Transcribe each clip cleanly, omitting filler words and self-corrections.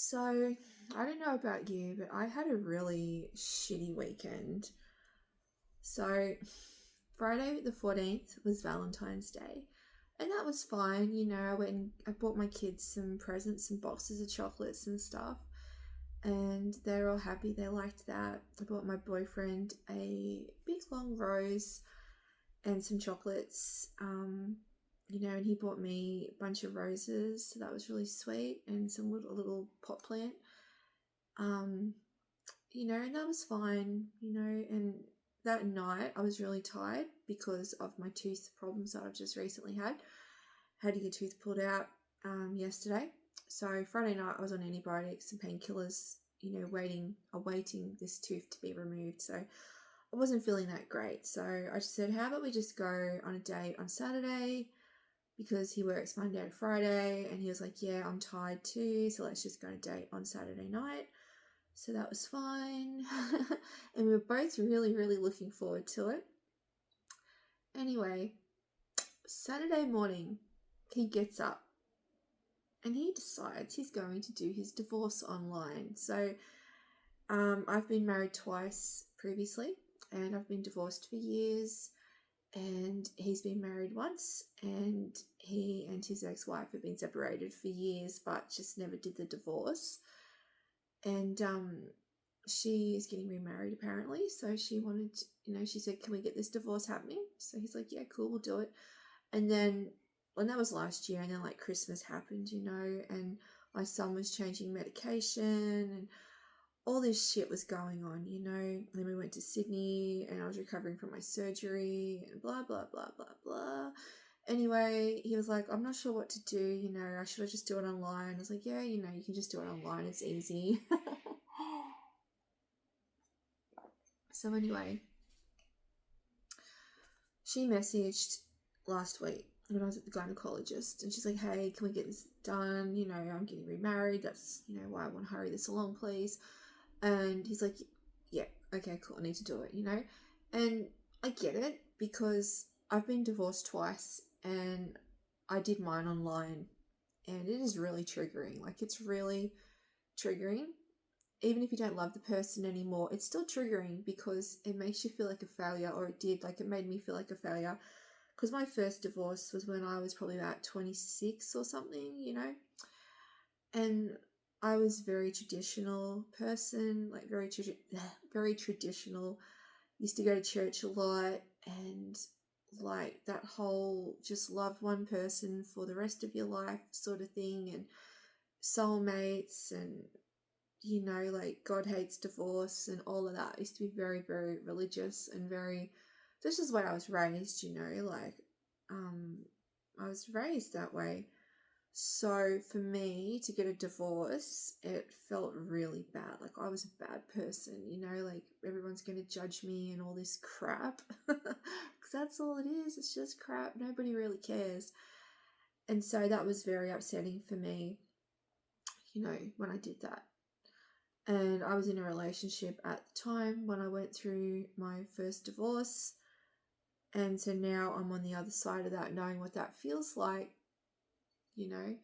So, I don't know about you, but I had a really shitty weekend. So, Friday the 14th was Valentine's Day, and that was fine. I went and I bought my kids some presents, some boxes of chocolates and stuff, and they're all happy. They liked that. I bought my boyfriend a big long rose and some chocolates. And he bought me a bunch of roses, so that was really sweet, and some little pot plant. Um, and that was fine, and that night I was really tired because of my tooth problems that I've just recently had. Had to get tooth pulled out yesterday. So Friday night I was on antibiotics and painkillers, awaiting this tooth to be removed. So I wasn't feeling that great. So I just said, how about we just go on a date on Saturday? Because he works Monday to Friday, and he was like, yeah, I'm tired too, so let's just go on a date on Saturday night. So that was fine. And we were both really, really looking forward to it. Anyway, Saturday morning, he gets up and he decides he's going to do his divorce online. So I've been married twice previously, and I've been divorced for years. And he's been married once, and he and his ex-wife have been separated for years, but just never did the divorce. And she is getting remarried apparently, so she wanted, she said, can we get this divorce happening? So he's like, yeah, cool, we'll do it. And then, when that was last year, and then like Christmas happened, and my son was changing medication, and all this shit was going on, and then we went to Sydney, and I was recovering from my surgery, and blah blah blah blah blah. Anyway, he was like, I'm not sure what to do, should I just do it online? I was like, yeah, you can just do it online, it's easy. So anyway, she messaged last week when I was at the gynecologist, and she's like, hey, can we get this done? I'm getting remarried. That's, why I want to hurry this along, please. And he's like, yeah, okay, cool, I need to do it, And I get it, because I've been divorced twice, and I did mine online, and it is really triggering. Like, it's really triggering. Even if you don't love the person anymore, it's still triggering because it makes you feel like a failure, or it did. Like, it made me feel like a failure. Because my first divorce was when I was probably about 26 or something, and I was a very traditional person, like very traditional. Used to go to church a lot, and like that whole just love one person for the rest of your life sort of thing, and soulmates, and like God hates divorce and all of that. I used to be very, very religious and very, this is the way I was raised, like, I was raised that way. So for me to get a divorce, it felt really bad. Like, I was a bad person, like everyone's going to judge me and all this crap. Because that's all it is. It's just crap. Nobody really cares. And so that was very upsetting for me, when I did that. And I was in a relationship at the time when I went through my first divorce. And so now I'm on the other side of that, knowing what that feels like, because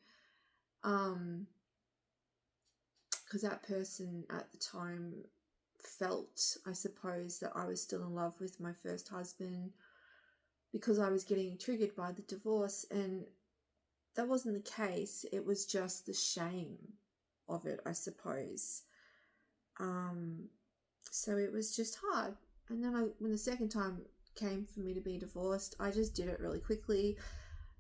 that person at the time felt, I suppose, that I was still in love with my first husband because I was getting triggered by the divorce, and that wasn't the case. It was just the shame of it, I suppose. So it was just hard. And then when the second time came for me to be divorced, I just did it really quickly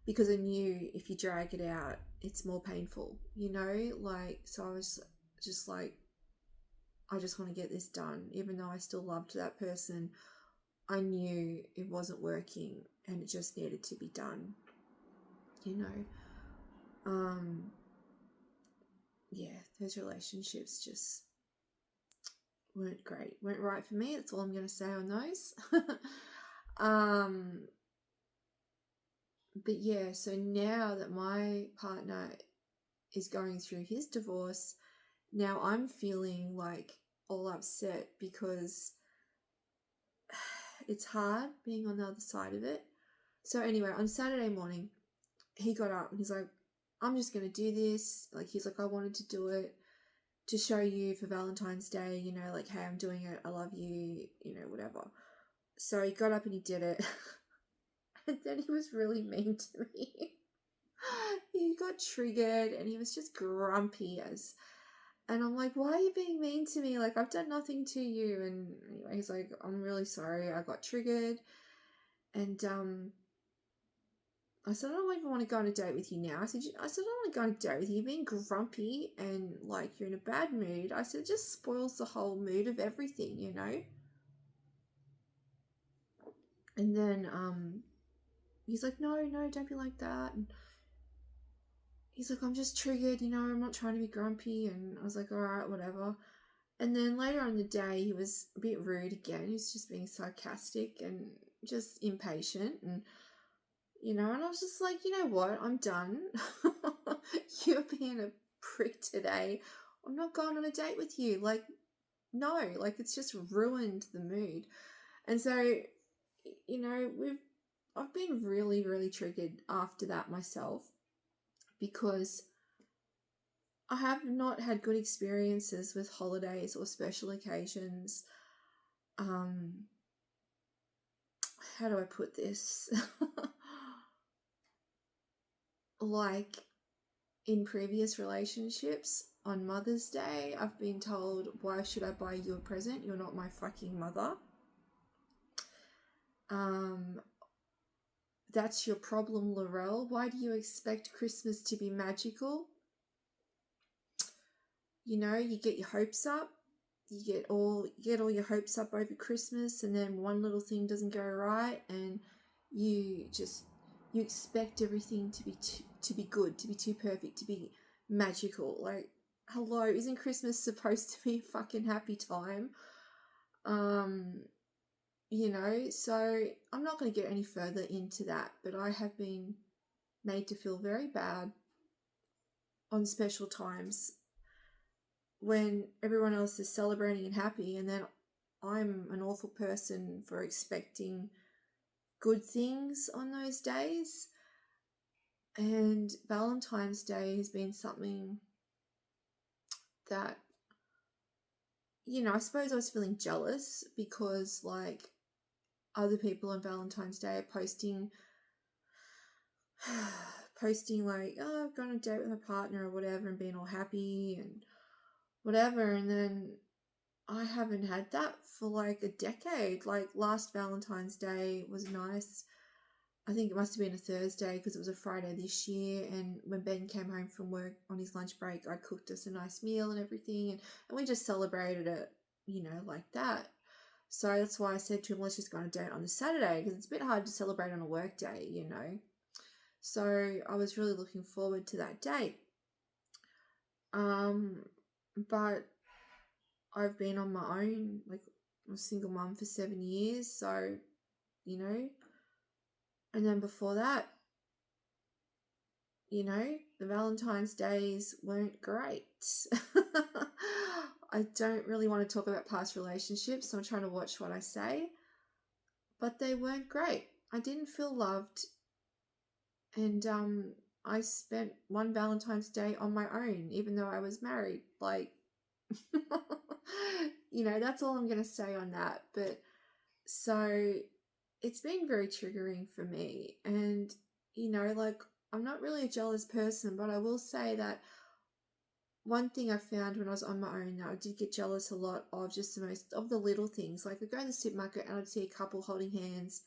because I knew if you drag it out, it's more painful, like, so I was just like, I just want to get this done. Even though I still loved that person, I knew it wasn't working and it just needed to be done, yeah, those relationships just weren't great, weren't right for me. That's all I'm going to say on those. But yeah, so now that my partner is going through his divorce, now I'm feeling like all upset because it's hard being on the other side of it. So anyway, on Saturday morning, he got up and he's like, I'm just going to do this. Like, he's like, I wanted to do it. to show you for Valentine's Day, you know, like, hey, I'm doing it, I love you, you know, whatever. So he got up and he did it. And then he was really mean to me. He got triggered and he was just grumpy as. And I'm like, why are you being mean to me? Like, I've done nothing to you. And anyway, he's like, I'm really sorry, I got triggered. And I said, I don't even want to go on a date with you now. I said, I don't want to go on a date with you. You're being grumpy and like you're in a bad mood. I said, it just spoils the whole mood of everything, you know? And then he's like, no, don't be like that. And he's like, I'm just triggered, you know, I'm not trying to be grumpy. And I was like, all right, whatever. And then later on in the day, he was a bit rude again. He was just being sarcastic and just impatient. And, you know, and I was just like, you know what? I'm done. You're being a prick today. I'm not going on a date with you. Like, no, like it's just ruined the mood. And so, you know, I've been really, really triggered after that myself because I have not had good experiences with holidays or special occasions. How do I put this? Like in previous relationships, on Mother's Day, I've been told, why should I buy you a present? You're not my fucking mother. That's your problem, Laurel. Why do you expect Christmas to be magical? You know, you get your hopes up. You get all your hopes up over Christmas, and then one little thing doesn't go right, and you expect everything to be good, to be too perfect, to be magical. Like, hello, isn't Christmas supposed to be a fucking happy time? You know, so I'm not going to get any further into that, but I have been made to feel very bad on special times when everyone else is celebrating and happy, and then I'm an awful person for expecting good things on those days. And Valentine's Day has been something that, you know, I suppose I was feeling jealous because, like, other people on Valentine's Day are posting like, oh, I've gone on a date with my partner or whatever, and being all happy and whatever. And then I haven't had that for like a decade. Like, last Valentine's Day was nice. I think it must have been a Thursday because it was a Friday this year. And when Ben came home from work on his lunch break, I cooked us a nice meal and everything. And we just celebrated it, you know, like that. So that's why I said to him, let's just go on a date on a Saturday, because it's a bit hard to celebrate on a work day, you know. So I was really looking forward to that date. But I've been on my own, like, I'm a single mum for 7 years, so, you know. And then before that, you know, the Valentine's days weren't great. I don't really want to talk about past relationships, so I'm trying to watch what I say. But they weren't great. I didn't feel loved. And I spent one Valentine's Day on my own, even though I was married. Like, you know, that's all I'm going to say on that. But so it's been very triggering for me. And, you know, like, I'm not really a jealous person, but I will say that one thing I found when I was on my own, that I did get jealous a lot of just the little things. Like, I'd go to the supermarket and I'd see a couple holding hands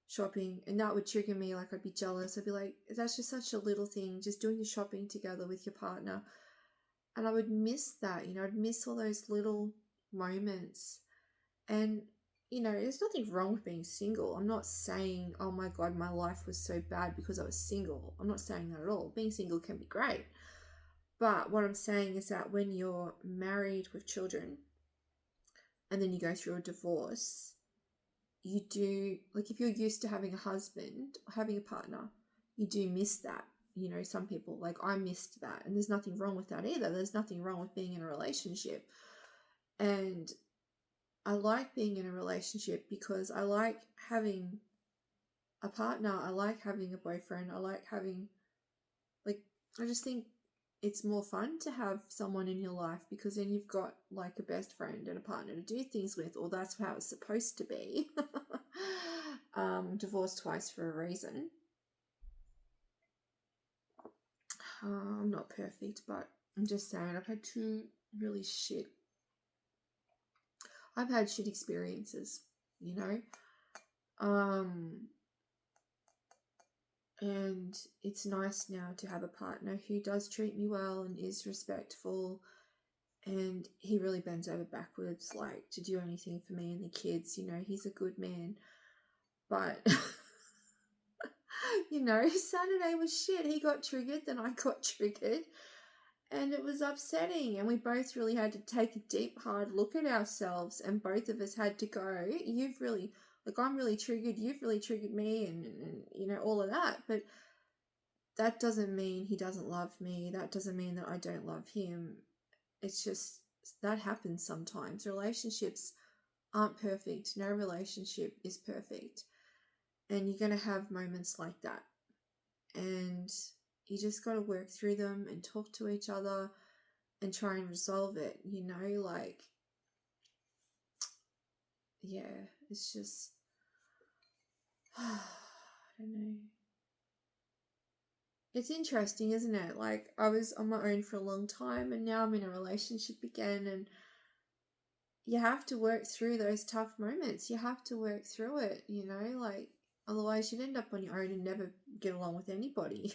shopping, and that would trigger me. Like, I'd be jealous. I'd be like, that's just such a little thing, just doing the shopping together with your partner. And I would miss that, you know, I'd miss all those little moments. And, you know, there's nothing wrong with being single. I'm not saying, oh my God, my life was so bad because I was single. I'm not saying that at all. Being single can be great. But what I'm saying is that when you're married with children and then you go through a divorce, you do, like, if you're used to having a husband or having a partner, you do miss that. You know, some people, like, I missed that, and there's nothing wrong with that either. There's nothing wrong with being in a relationship. And I like being in a relationship because I like having a partner. I like having a boyfriend. I like having, like, I just think it's more fun to have someone in your life, because then you've got like a best friend and a partner to do things with, or that's how it's supposed to be. Divorced twice for a reason. I'm not perfect, but I'm just saying I've had shit experiences, you know. And it's nice now to have a partner who does treat me well and is respectful, and he really bends over backwards like to do anything for me and the kids. You know, he's a good man. But you know, Saturday was shit. He got triggered, then I got triggered, and it was upsetting, and we both really had to take a deep hard look at ourselves, and both of us had to go, you've really, like, I'm really triggered, you've really triggered me, and you know, all of that. But that doesn't mean he doesn't love me. That doesn't mean that I don't love him. It's just that happens sometimes. Relationships aren't perfect. No relationship is perfect. And you're going to have moments like that. And you just got to work through them and talk to each other and try and resolve it, you know, like, yeah, it's just, I don't know. It's interesting, isn't it? Like, I was on my own for a long time, and now I'm in a relationship again, and you have to work through those tough moments. You have to work through it, you know, like, otherwise you'd end up on your own and never get along with anybody.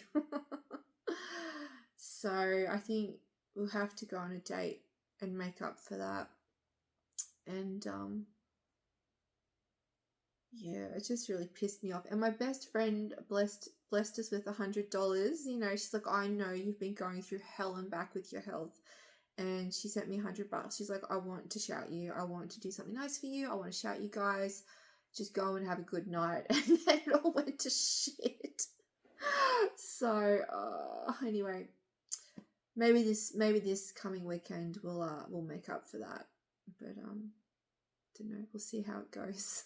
So I think we'll have to go on a date and make up for that. And yeah, it just really pissed me off. And my best friend blessed us with $100. You know, she's like, I know you've been going through hell and back with your health. And she sent me $100. She's like, I want to shout you. I want to do something nice for you. I want to shout you guys. Just go and have a good night. And then it all went to shit. So anyway, maybe this coming weekend we'll make up for that. But don't know. We'll see how it goes.